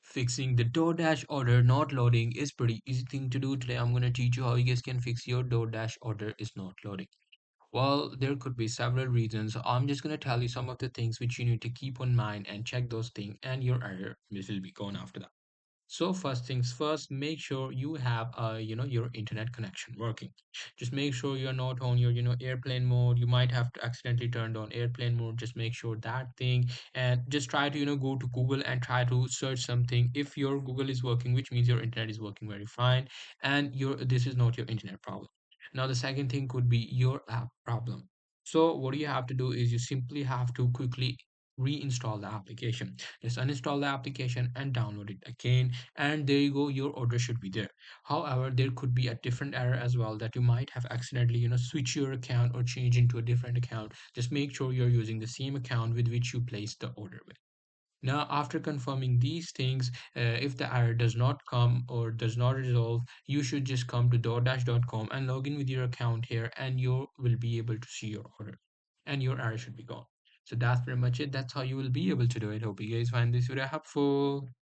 Fixing the DoorDash order not loading is pretty easy thing to do. Today I'm going to teach you how you guys can fix your DoorDash order is not loading. Well, there could be several reasons. I'm just going to tell you some of the things which you need to keep in mind and check those things, and your error will be gone after that. So first things first, make sure you have your internet connection working. Just make sure you're not on your airplane mode. You might have to accidentally turn on airplane mode. Just make sure that thing, and just try to go to Google and try to search something. If your Google is working, which means your internet is working very fine, and your this is not your internet problem. Now the second thing could be your app problem. So what you have to do is you simply have to quickly reinstall the application. Just uninstall the application and download it again, and there you go, your order should be there. However, there could be a different error as well, that you might have accidentally switch your account or change into a different account. Just make sure you're using the same account with which you placed the order with. Now, after confirming these things, if the error does not come or does not resolve, you should just come to DoorDash.com and log in with your account here, and you will be able to see your order, and your error should be gone. So that's pretty much it. That's how you will be able to do it. Hope you guys find this video helpful.